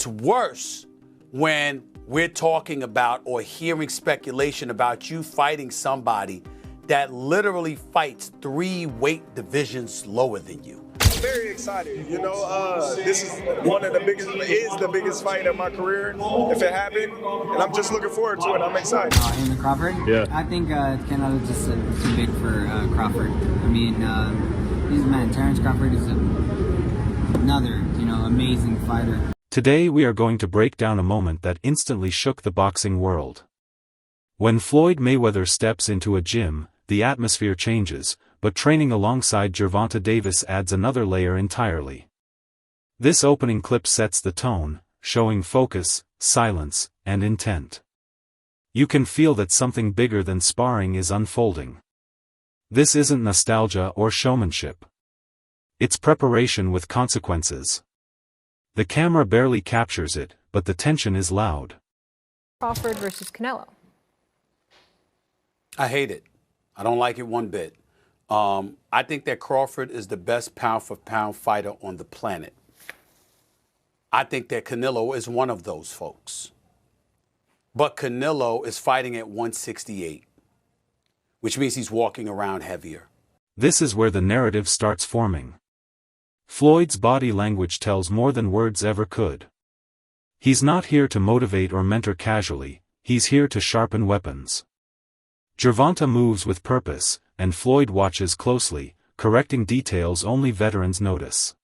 It's worse when we're talking about or hearing speculation about you fighting somebody that literally fights 3 weight divisions lower than you. Very excited. You know, this is the biggest fight of my career, if it happened, and I'm just looking forward to it. I'm excited. Him and Crawford? Yeah. I think Canelo just too big for Crawford. I mean, Terence Crawford is another, amazing fighter. Today we are going to break down a moment that instantly shook the boxing world. When Floyd Mayweather steps into a gym, the atmosphere changes, but training alongside Gervonta Davis adds another layer entirely. This opening clip sets the tone, showing focus, silence, and intent. You can feel that something bigger than sparring is unfolding. This isn't nostalgia or showmanship. It's preparation with consequences. The camera barely captures it, but the tension is loud. Crawford versus Canelo. I hate it. I don't like it one bit. I think that Crawford is the best pound-for-pound fighter on the planet. I think that Canelo is one of those folks. But Canelo is fighting at 168, which means he's walking around heavier. This is where the narrative starts forming. Floyd's body language tells more than words ever could. He's not here to motivate or mentor casually, he's here to sharpen weapons. Gervonta moves with purpose, and Floyd watches closely, correcting details only veterans notice.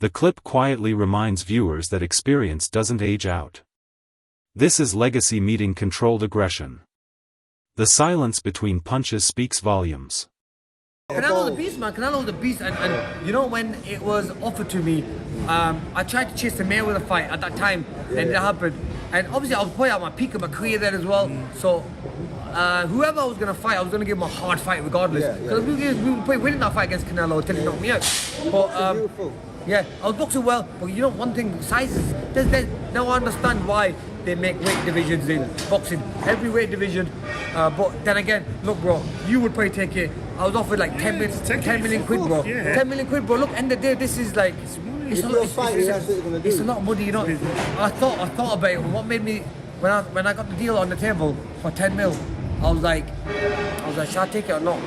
The clip quietly reminds viewers that experience doesn't age out. This is legacy meeting controlled aggression. The silence between punches speaks volumes. Canelo's the beast, man. Canelo's the beast, and when it was offered to me, I tried to chase the Mayweather fight at that time, and it happened. And obviously, I was probably at my peak of my career there as well. So, whoever I was gonna fight, I was gonna give him a hard fight regardless. Because we were probably winning that fight against Canelo until he knocked me out. But yeah, I was boxing well. But one thing, sizes. Now I understand why they make weight divisions in boxing. Every weight division. But then again, look, bro, you would probably take it. I was offered like 10 million quid, bro. Yeah. 10 million quid, bro. Look, end of the day, this is like, it's a lot of money, I thought about it. What made me, when I got the deal on the table for 10 mil, I was like, should I take it or not?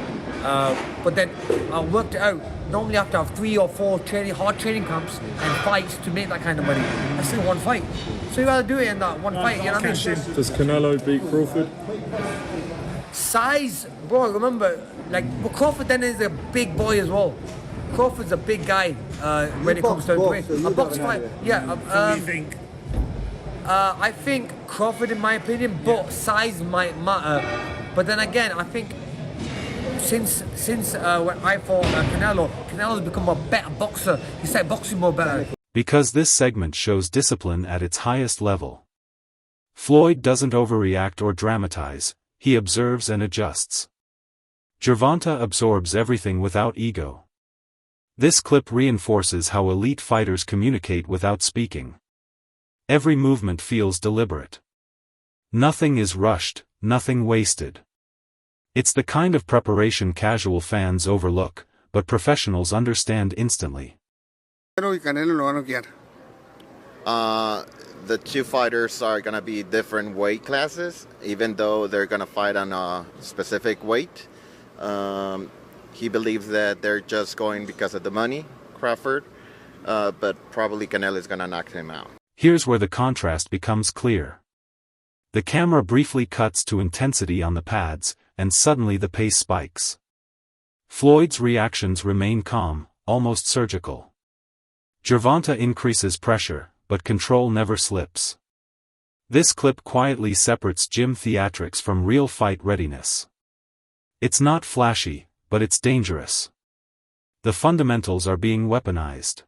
But then I worked it out. Normally I have to have 3 or 4 hard training camps and fights to make that kind of money. I still one fight. So you gotta do it in that one fight, you know what I mean? Does Canelo beat Crawford? Size, bro, remember, but Crawford then is a big boy as well. Crawford's a big guy when it comes to weight. A box fight, yeah. What do you think? I think Crawford, in my opinion, but size might matter. But then again, I think since when I fought Canelo's become a better boxer. He started boxing more better. Because this segment shows discipline at its highest level. Floyd doesn't overreact or dramatize, he observes and adjusts. Gervonta absorbs everything without ego. This clip reinforces how elite fighters communicate without speaking. Every movement feels deliberate. Nothing is rushed, nothing wasted. It's the kind of preparation casual fans overlook, but professionals understand instantly. The two fighters are going to be different weight classes, even though they're going to fight on a specific weight. He believes that they're just going because of the money, Crawford, but probably Canelo is going to knock him out. Here's where the contrast becomes clear. The camera briefly cuts to intensity on the pads, and suddenly the pace spikes. Floyd's reactions remain calm, almost surgical. Gervonta increases pressure, but control never slips. This clip quietly separates gym theatrics from real fight readiness. It's not flashy, but it's dangerous. The fundamentals are being weaponized.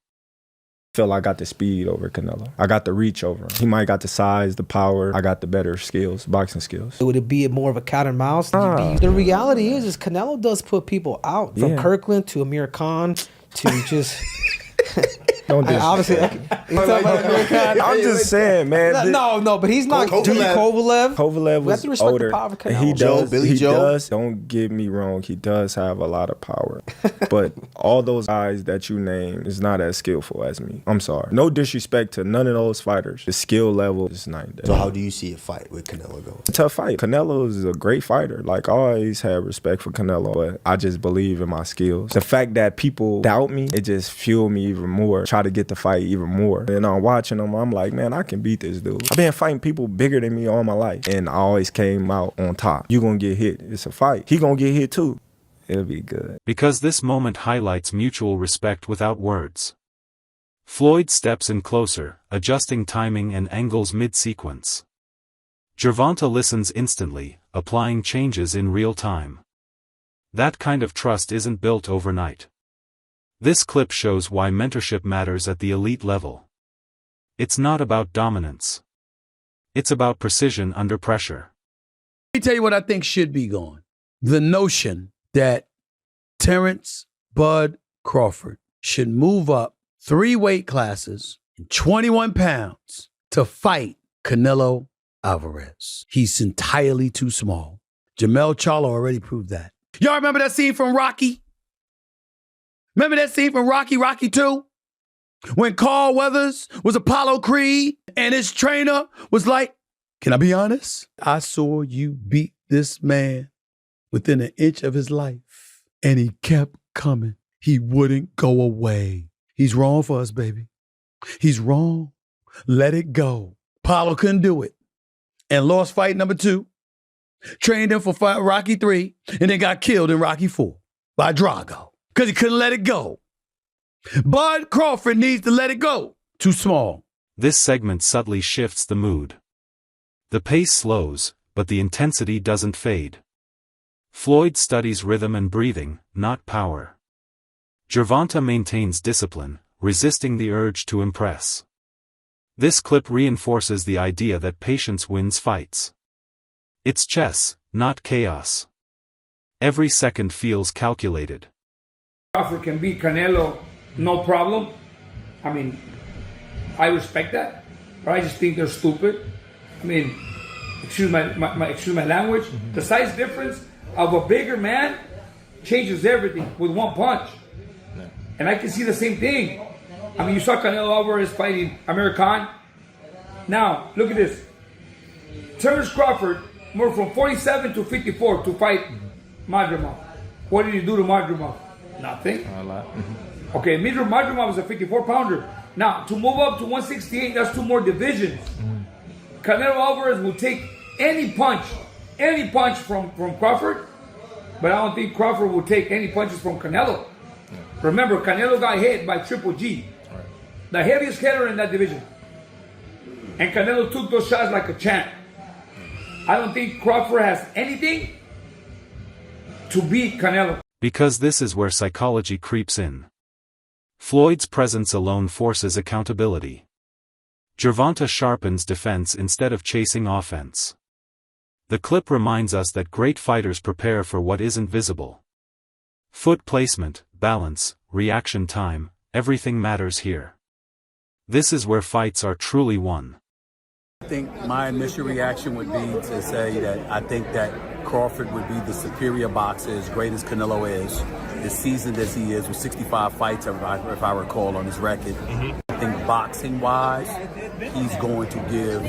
I feel I got the speed over Canelo. I got the reach over him. He might got the size, the power. I got the better skills, boxing skills. Would it be more of a cat and mouse? The reality is Canelo does put people out. From Kirkland to Amir Khan to just... Don't Obviously, I'm just saying, man. No, but he's not. Kovalev. Kovalev We have was to respect older. the power of And he Canelo. does. He does. Don't get me wrong. He does have a lot of power. But all those guys that you name is not as skillful as me. I'm sorry. No disrespect to none of those fighters. The skill level is night and day. So how do you see a fight with Canelo going? It's a tough fight. Canelo is a great fighter. Like, I always had respect for Canelo, but I just believe in my skills. The fact that people doubt me, it just fueled me even more. Try to get the fight even more. And I'm watching him, I'm like, man, I can beat this dude. I've been fighting people bigger than me all my life, and I always came out on top. You gonna get hit. It's a fight. He gonna get hit too. It'll be good. Because this moment highlights mutual respect without words. Floyd steps in closer, adjusting timing and angles mid-sequence. Gervonta listens instantly, applying changes in real time. That kind of trust isn't built overnight. This clip shows why mentorship matters at the elite level. It's not about dominance. It's about precision under pressure. Let me tell you what I think should be going. The notion that Terence Bud Crawford should move up 3 weight classes, 21 pounds, to fight Canelo Alvarez. He's entirely too small. Jamel Charlo already proved that. Y'all remember that scene from Rocky? Remember that scene from Rocky 2? When Carl Weathers was Apollo Creed and his trainer was like, can I be honest? I saw you beat this man within an inch of his life. And he kept coming. He wouldn't go away. He's wrong for us, baby. He's wrong. Let it go. Apollo couldn't do it. And lost fight number 2. Trained him for Rocky 3 and then got killed in Rocky 4 by Drago. Because he couldn't let it go. Bud Crawford needs to let it go. Too small. This segment subtly shifts the mood. The pace slows, but the intensity doesn't fade. Floyd studies rhythm and breathing, not power. Gervonta maintains discipline, resisting the urge to impress. This clip reinforces the idea that patience wins fights. It's chess, not chaos. Every second feels calculated. Crawford can beat Canelo, no problem. I mean, I respect that, but I just think they're stupid. I mean, excuse my language. The size difference of a bigger man changes everything with one punch. And I can see the same thing. I mean, you saw Canelo Alvarez fighting Amir Khan. Now, look at this. Terence Crawford moved from 47 to 54 to fight Madrimov. What did he do to Madrimov? Nothing. A lot. Okay, Madrimov was a 54-pounder. Now, to move up to 168, that's 2 more divisions. Canelo Alvarez will take any punch from Crawford, but I don't think Crawford will take any punches from Canelo. Remember, Canelo got hit by Triple G, the heaviest hitter in that division. And Canelo took those shots like a champ. I don't think Crawford has anything to beat Canelo. Because this is where psychology creeps in. Floyd's presence alone forces accountability. Gervonta sharpens defense instead of chasing offense. The clip reminds us that great fighters prepare for what isn't visible. Foot placement, balance, reaction time, everything matters here. This is where fights are truly won. I think my initial reaction would be to say that I think that Crawford would be the superior boxer, as great as Canelo is, as seasoned as he is, with 65 fights, if I recall, on his record. I think boxing-wise, he's going to give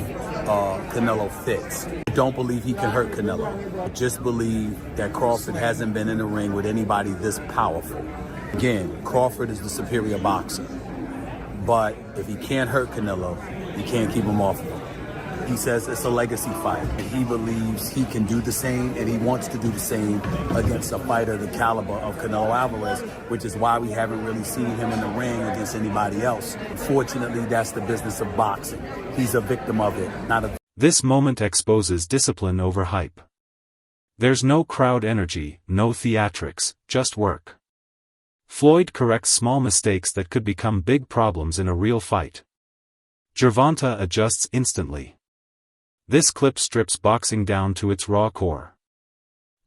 Canelo fits. I don't believe he can hurt Canelo. I just believe that Crawford hasn't been in the ring with anybody this powerful. Again, Crawford is the superior boxer. But if he can't hurt Canelo, he can't keep him off of him. He says it's a legacy fight, and he believes he can do the same, and he wants to do the same against a fighter the caliber of Canelo Alvarez, which is why we haven't really seen him in the ring against anybody else. Unfortunately, that's the business of boxing. He's a victim of it, not a... This moment exposes discipline over hype. There's no crowd energy, no theatrics, just work. Floyd corrects small mistakes that could become big problems in a real fight. Gervonta adjusts instantly. This clip strips boxing down to its raw core.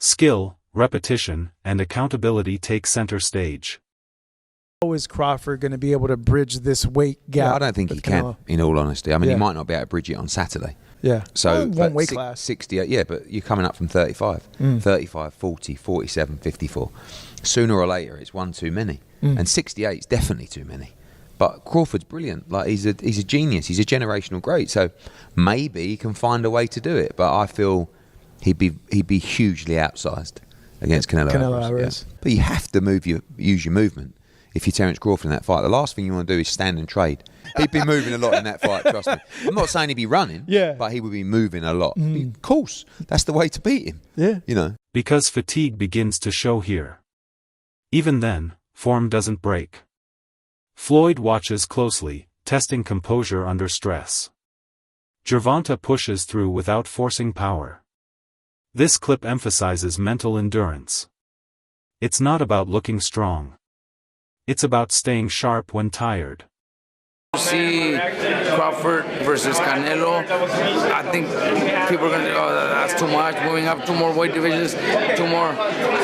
Skill, repetition, and accountability take center stage. How is Crawford going to be able to bridge this weight gap? Yeah, I don't think he can, in all honesty. I mean, he might not be able to bridge it on Saturday. Yeah. So one weight class. 68, yeah, but you're coming up from 35. 35, 40, 47, 54. Sooner or later, it's one too many. And 68 is definitely too many. But Crawford's brilliant. Like, he's a genius. He's a generational great. So maybe he can find a way to do it. But I feel he'd be hugely outsized against Canelo Alvarez. Yeah. But you have to use your movement if you're Terence Crawford in that fight. The last thing you want to do is stand and trade. He'd be moving a lot in that fight, trust me. I'm not saying he'd be running, but he would be moving a lot. Of course, that's the way to beat him. Yeah. You know. Because fatigue begins to show here. Even then, form doesn't break. Floyd watches closely, testing composure under stress. Gervonta pushes through without forcing power. This clip emphasizes mental endurance. It's not about looking strong. It's about staying sharp when tired. See Crawford versus Canelo. I think people are going to, oh, that's too much. Moving up 2 more weight divisions, 2 more.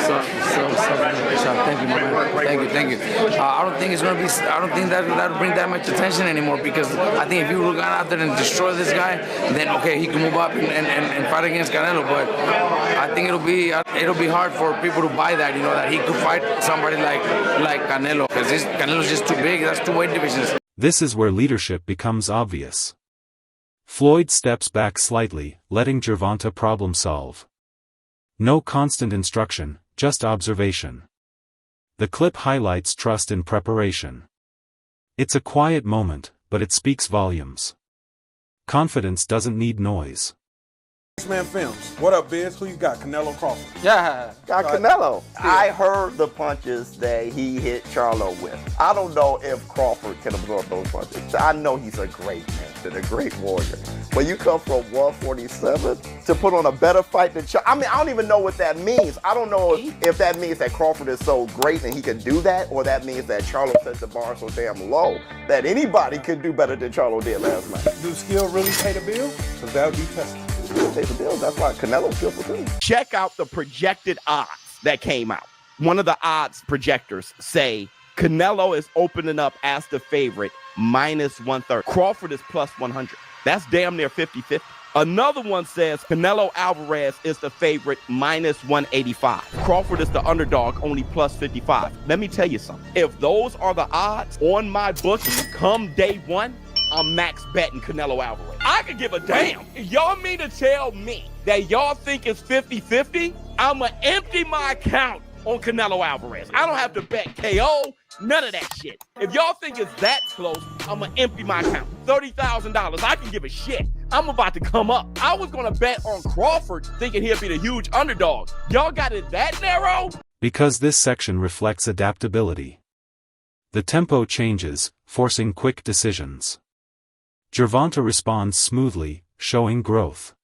So thank you, my man. Thank you. I don't think it's going to be. I don't think that'll bring that much attention anymore, because I think if you were going out there and destroy this guy, then okay, he can move up and fight against Canelo. But I think it'll be hard for people to buy that. You know, that he could fight somebody like Canelo, because Canelo's just too big. That's 2 weight divisions. This is where leadership becomes obvious. Floyd steps back slightly, letting Gervonta problem solve. No constant instruction, just observation. The clip highlights trust in preparation. It's a quiet moment, but it speaks volumes. Confidence doesn't need noise. Man Films. What up, Biz? Who you got? Canelo Crawford? Yeah. Got Canelo. Yeah. I heard the punches that he hit Charlo with. I don't know if Crawford can absorb those punches. I know he's a great man and a great warrior. When you come from 147 to put on a better fight than Charlo, I mean, I don't even know what that means. I don't know if that means that Crawford is so great and he can do that, or that means that Charlo set the bar so damn low that anybody could do better than Charlo did last night. Do skill really pay the bill? Because that would be tested. Pay the bill. That's why Canelo's skillful too. Check out the projected odds that came out. One of the odds projectors say Canelo is opening up as the favorite, -130. Crawford is +100. That's damn near 50-50. Another one says Canelo Alvarez is the favorite, -185. Crawford is the underdog, only +55. Let me tell you something. If those are the odds on my bookie come day one, I'm max betting Canelo Alvarez. I could give a damn. If y'all mean to tell me that y'all think it's 50-50, I'ma empty my account on Canelo Alvarez. I don't have to bet KO, none of that shit. If y'all think it's that close, I'ma empty my account. $30,000, I can give a shit. I'm about to come up. I was gonna bet on Crawford thinking he'd be the huge underdog. Y'all got it that narrow? Because this section reflects adaptability. The tempo changes, forcing quick decisions. Gervonta responds smoothly, showing growth.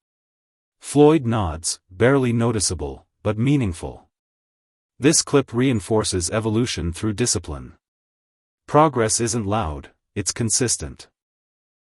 Floyd nods, barely noticeable, but meaningful. This clip reinforces evolution through discipline. Progress isn't loud, it's consistent.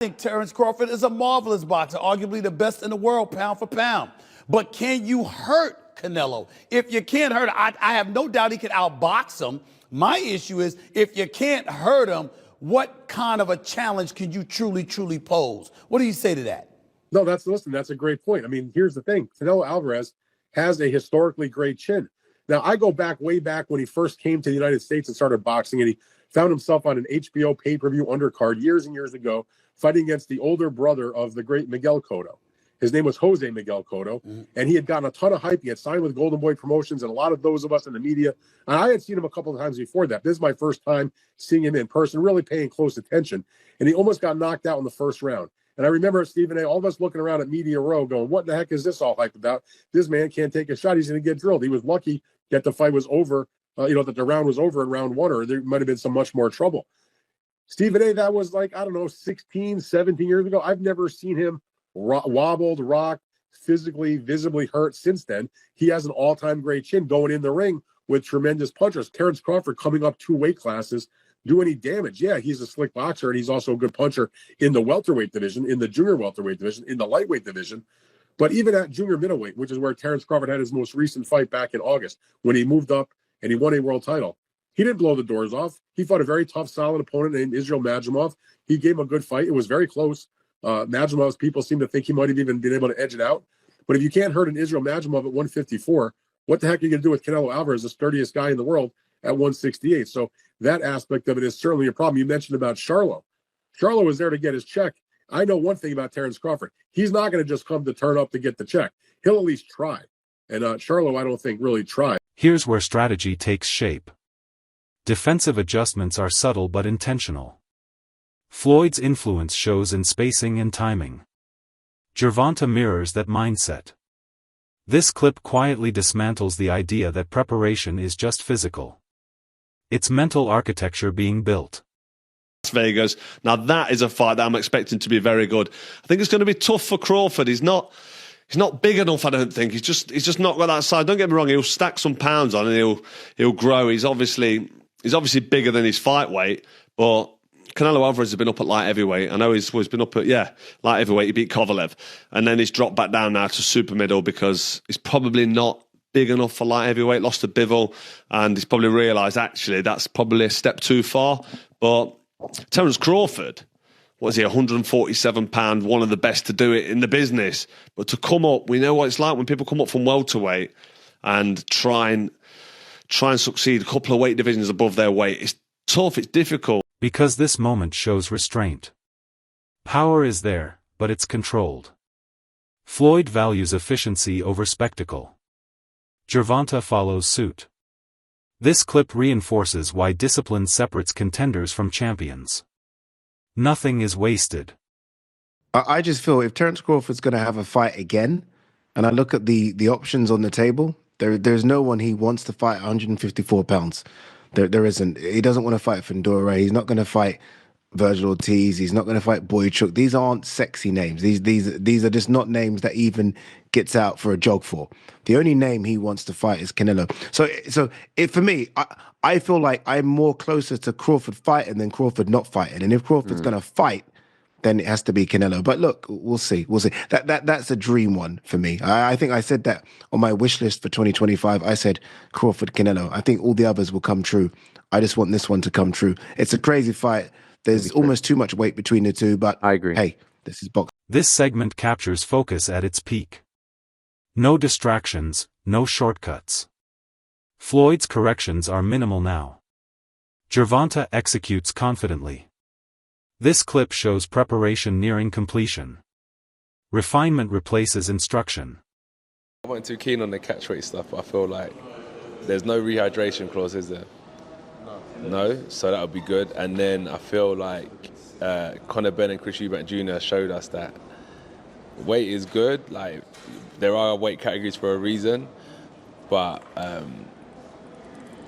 I think Terence Crawford is a marvelous boxer, arguably the best in the world, pound for pound. But can you hurt Canelo? If you can't hurt him, I have no doubt he can outbox him. My issue is, if you can't hurt him, what kind of a challenge can you truly pose? What do you say to that? No, that's a great point. I mean, here's the thing. Canelo Alvarez has a historically great chin. Now, I go way back when he first came to the United States and started boxing, and he found himself on an HBO pay-per-view undercard years and years ago, fighting against the older brother of the great Miguel Cotto. His name was Jose Miguel Cotto, and he had gotten a ton of hype. He had signed with Golden Boy Promotions, and a lot of those of us in the media. And I had seen him a couple of times before that. This is my first time seeing him in person, really paying close attention. And he almost got knocked out in the first round. And I remember Stephen A., all of us looking around at Media Row going, what the heck is this all hype about? This man can't take a shot. He's going to get drilled. He was lucky that the fight was over, that the round was over in round 1, or there might have been some much more trouble. Stephen A., that was like, I don't know, 16, 17 years ago. I've never seen him wobbled, rocked, physically, visibly hurt since then. He has an all-time great chin going in the ring with tremendous punchers. Terence Crawford coming up 2 weight classes, do any damage? Yeah, he's a slick boxer, and he's also a good puncher in the welterweight division, in the junior welterweight division, in the lightweight division. But even at junior middleweight, which is where Terence Crawford had his most recent fight back in August, when he moved up and he won a world title, He didn't blow the doors off. He fought a very tough, solid opponent named Israel Madrimov. He gave him a good fight. It was very close. Madrimov's people seem to think he might have even been able to edge it out. But if you can't hurt an Israel Madrimov at 154, what the heck are you going to do with Canelo Alvarez, the sturdiest guy in the world, at 168? So that aspect of it is certainly a problem. You mentioned about Charlo. Charlo was there to get his check. I know one thing about Terence Crawford. He's not going to just come to turn up to get the check. He'll at least try. And Charlo, I don't think, really tried. Here's where strategy takes shape. Defensive adjustments are subtle but intentional. Floyd's influence shows in spacing and timing. Gervonta mirrors that mindset. This clip quietly dismantles the idea that preparation is just physical. It's mental architecture being built. Las Vegas. Now that is a fight that I'm expecting to be very good. I think it's going to be tough for Crawford. He's not big enough, I don't think. He's just not got that side. Don't get me wrong, he'll stack some pounds on and he'll grow. He's obviously bigger than his fight weight, but Canelo Alvarez has been up at light heavyweight. I know he's been up at, light heavyweight. He beat Kovalev. And then he's dropped back down now to super middle because he's probably not big enough for light heavyweight, lost to Bivol, and he's probably realised, actually, that's probably a step too far. But Terence Crawford, what is he, 147 pound, one of the best to do it in the business. But to come up, we know what it's like when people come up from welterweight and try and succeed a couple of weight divisions above their weight. It's tough, it's difficult. Because this moment shows restraint. Power is there, but it's controlled. Floyd values efficiency over spectacle. Gervonta follows suit. This clip reinforces why discipline separates contenders from champions. Nothing is wasted. I just feel if Terence Crawford's going to have a fight again, and I look at the options on the table, there's no one he wants to fight 154 pounds. There isn't. He doesn't want to fight Fundora. He's not going to fight Virgil Ortiz. He's not going to fight Boychuk. These aren't sexy names. These are just not names that even gets out for a jog for. The only name he wants to fight is Canelo. So for me, I feel like I'm more closer to Crawford fighting than Crawford not fighting. And if Crawford's going to fight, then it has to be Canelo. But look, we'll see. That's a dream one for me. I think I said that on my wish list for 2025. I said Crawford, Canelo. I think all the others will come true. I just want this one to come true. It's a crazy fight. There's almost too much weight between the two, but I agree. Hey, this is boxing. This segment captures focus at its peak. No distractions, no shortcuts. Floyd's corrections are minimal now. Gervonta executes confidently. This clip shows preparation nearing completion. Refinement replaces instruction. I wasn't too keen on the catchweight stuff, but I feel like there's no rehydration clause, is there? No, so that would be good. And then I feel like Conor Benn and Chris Eubank Jr. showed us that weight is good. Like, there are weight categories for a reason, but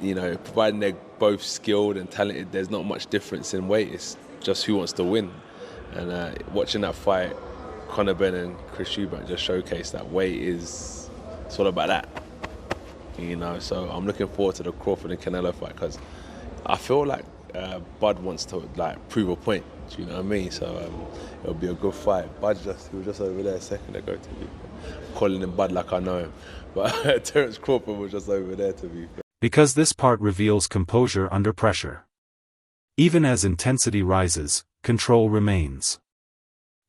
providing they're both skilled and talented, there's not much difference in weight. It's just who wants to win. And watching that fight, Conor Benn and Chris Eubank just showcased that weight is all about that. So I'm looking forward to the Crawford and Canelo fight because I feel like Bud wants to prove a point. Do you know what I mean? So it'll be a good fight. He was just over there a second ago to me. I'm calling him Bud like I know him, but Terence Crawford was just over there to me. Because this part reveals composure under pressure. Even as intensity rises, control remains.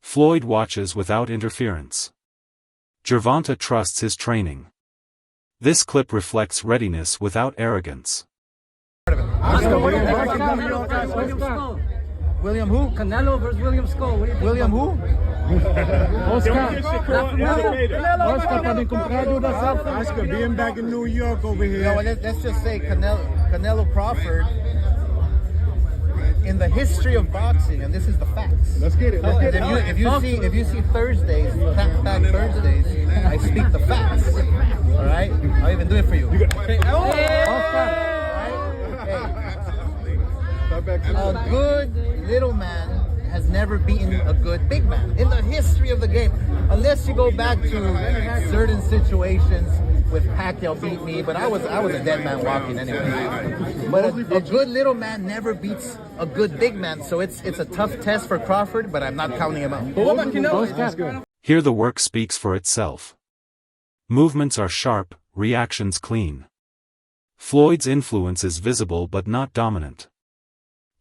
Floyd watches without interference. Gervonta trusts his training. This clip reflects readiness without arrogance. William who? Canelo versus William Skull. William who? Oscar being back in New York over here. No, let's just say Canelo Crawford, in the history of boxing, and this is the facts. Let's get it. If you see Thursdays, Fact Thursdays, I speak the facts. All right, I'll even do it for you. A good little man has never beaten a good big man in the history of the game, unless you go back to certain situations with Pacquiao beat me, but I was a dead man walking anyway. But a good little man never beats a good big man, so it's a tough test for Crawford, but I'm not counting him out. Here the work speaks for itself. Movements are sharp, reactions clean. Floyd's influence is visible but not dominant.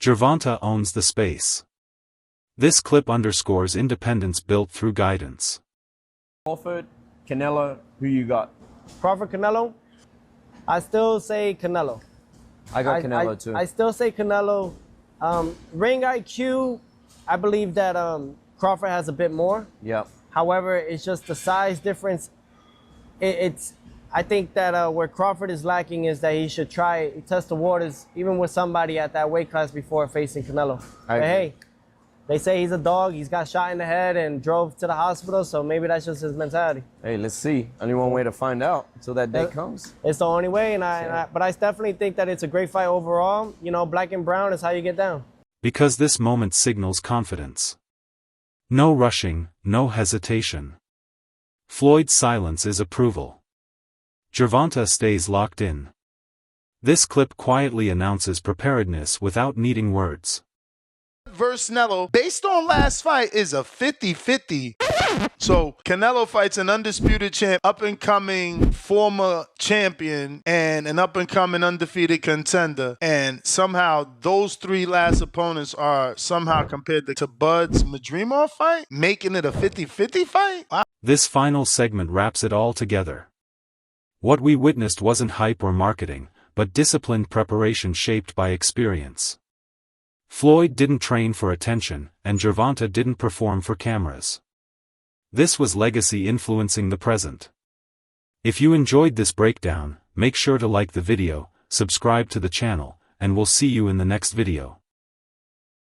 Gervonta owns the space. This clip underscores independence built through guidance. Crawford, Canelo, who you got? Crawford, Canelo? I still say Canelo. I got Canelo too. I still say Canelo. Ring IQ, I believe that Crawford has a bit more. Yep. However, it's just the size difference. I think that where Crawford is lacking is that he should test the waters even with somebody at that weight class before facing Canelo. But hey, they say he's a dog. He's got shot in the head and drove to the hospital, so maybe that's just his mentality. Hey, let's see. Only one way to find out until that day comes. It's the only way, but I definitely think that it's a great fight overall. You know, black and brown is how you get down. Because this moment signals confidence. No rushing, no hesitation. Floyd's silence is approval. Gervonta stays locked in. This clip quietly announces preparedness without needing words. Versus Canelo, based on last fight, is a 50-50. So Canelo fights an undisputed champ, up-and-coming former champion, and an up-and-coming undefeated contender. And somehow those three last opponents are somehow compared to Bud's Madrimov fight, making it a 50-50 fight? Wow. This final segment wraps it all together. What we witnessed wasn't hype or marketing, but disciplined preparation shaped by experience. Floyd didn't train for attention, and Gervonta didn't perform for cameras. This was legacy influencing the present. If you enjoyed this breakdown, make sure to like the video, subscribe to the channel, and we'll see you in the next video.